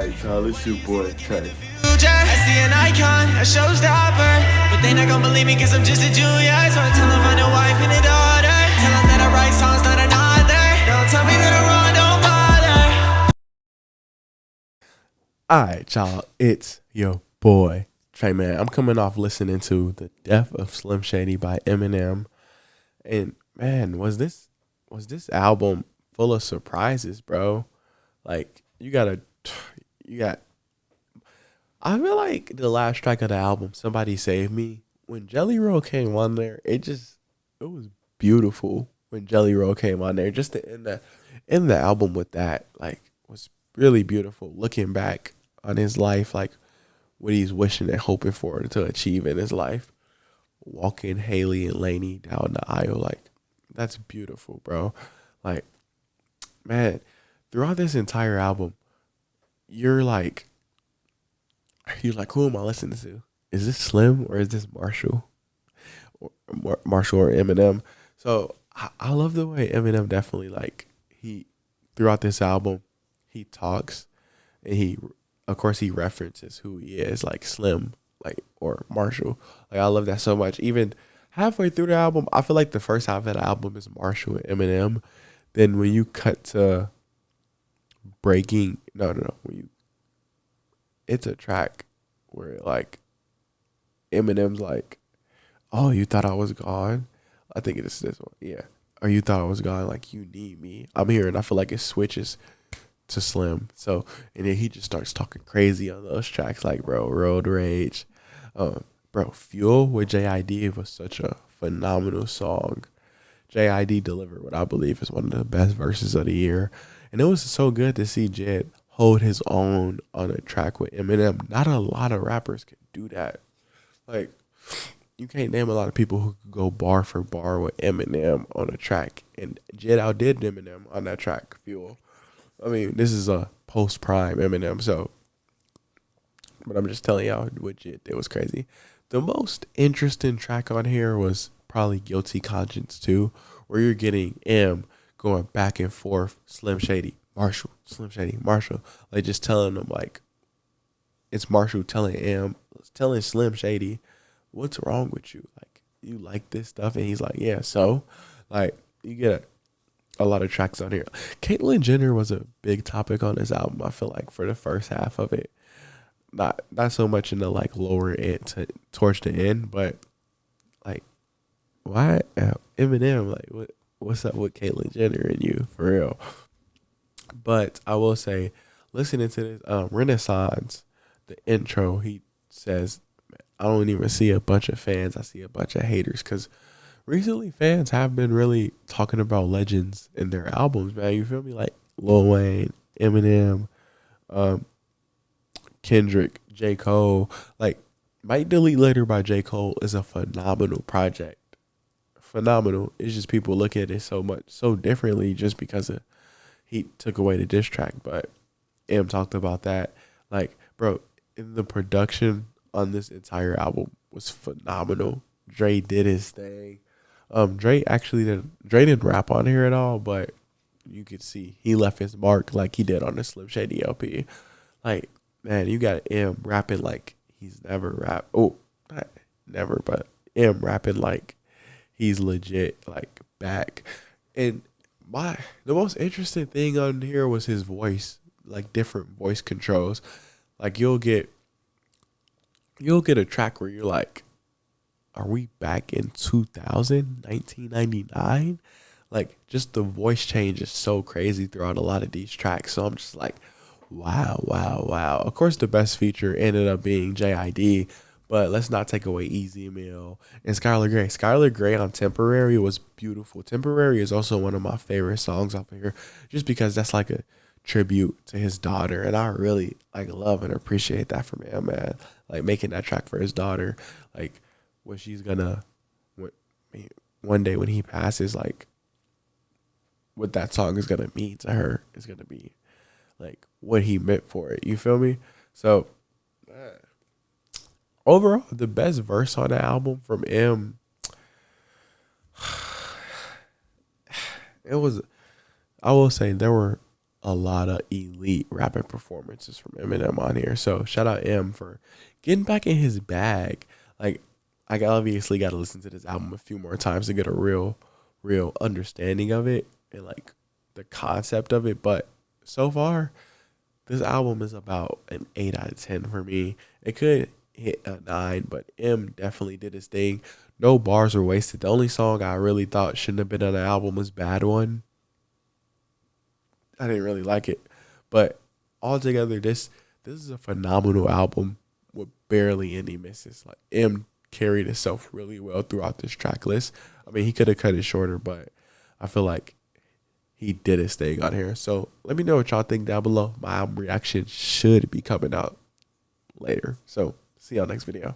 Alright, y'all, it's your boy Trey. I see an icon, a showstopper, but they not gonna believe me cause I'm just a junior. So I tell them find a wife and a daughter. Tell them that I write songs, not another. Don't tell me that I'm wrong, don't bother. Alright, y'all, it's your boy Trey, man. I'm coming off listening to The Death of Slim Shady by Eminem. And man, was this album full of surprises, bro? Like, you got I feel like the last track of the album, Somebody Save Me, when Jelly Roll came on there, it was beautiful when Jelly Roll came on there. Just to end the album with that, like, was really beautiful. Looking back on his life, like what he's wishing and hoping for to achieve in his life. Walking Haley and Lainey down the aisle, like, that's beautiful, bro. Like, man, throughout this entire album, you're like, who am I listening to? Is this Slim or is this Marshall? Marshall or Eminem? So I love the way Eminem definitely, like, he, throughout this album, he talks and of course he references who he is, like Slim, like, or Marshall. Like, I love that so much. Even halfway through the album, I feel like the first half of the album is Marshall and Eminem. Then when you cut to breaking, it's a track where, like, Eminem's like, "Oh, you thought I was gone?" I think it's this one. Yeah. "Or you thought I was gone, like you need me. I'm here." And I feel like it switches to Slim. So, and then he just starts talking crazy on those tracks, like, bro, Road Rage. Bro, Fuel with JID was such a phenomenal song. JID delivered what I believe is one of the best verses of the year. And it was so good to see Jid hold his own on a track with Eminem. Not a lot of rappers can do that. Like, you can't name a lot of people who could go bar for bar with Eminem on a track. And Jid outdid Eminem on that track, Fuel. I mean, this is a post-prime Eminem, so, but I'm just telling y'all what Jid did was crazy. The most interesting track on here was probably Guilty Conscience 2, where you're getting M going back and forth, Slim Shady, Marshall, Slim Shady, Marshall, like, just telling them, like, it's Marshall telling Slim Shady, what's wrong with you? Like, you like this stuff? And he's like, yeah, so, like, you get a lot of tracks on here. Caitlyn Jenner was a big topic on this album, I feel like, for the first half of it. Not so much in the, like, lower end towards the end, but, like, why Eminem, like, what's up with Caitlyn Jenner and you, for real? But I will say, listening to this Renaissance, the intro, he says, "I don't even see a bunch of fans, I see a bunch of haters," because recently fans have been really talking about legends in their albums, man. You feel me? Like Lil Wayne, Eminem, Kendrick, J. Cole. Like, Might Delete Later by J. Cole is a phenomenal project. Phenomenal. It's just people look at it so differently just because he took away the diss track. But M talked about that. Like, bro, in the production on this entire album was phenomenal. Dre did his thing. Dre didn't rap on here at all, but you could see he left his mark like he did on the Slim Shady LP. Like, man, you got M rapping like he's never rapped. Oh, not never, but M rapping like he's legit, like, back. And the most interesting thing on here was his voice, like different voice controls. Like, you'll get a track where you're like, are we back in 1999? Like, just the voice change is so crazy throughout a lot of these tracks. So I'm just like, wow. Of course, the best feature ended up being JID, but let's not take away Easy Meal and Skylar Grey. Skylar Grey on Temporary was beautiful. Temporary is also one of my favorite songs up here, just because that's like a tribute to his daughter, and I really, like, love and appreciate that from him, man. Like, making that track for his daughter, like, what she's gonna, one day when he passes, like, what that song is gonna mean to her is gonna be, like, what he meant for it. You feel me? So, overall, the best verse on the album from M, it was, I will say, there were a lot of elite rapping performances from Eminem on here. So shout out M for getting back in his bag. Like I obviously got to listen to this album a few more times to get a real understanding of it and like the concept of it. But so far, this album is about an 8 out of 10 for me. It could hit a 9, but M definitely did his thing. No bars were wasted. The only song I really thought shouldn't have been on the album was Bad One. I didn't really like it. But altogether, this is a phenomenal album with barely any misses. Like M carried himself really well throughout this track list. I mean, he could have cut it shorter, but I feel like he did his thing on here. So let me know what y'all think down below. My album reaction should be coming out later. So see y'all next video.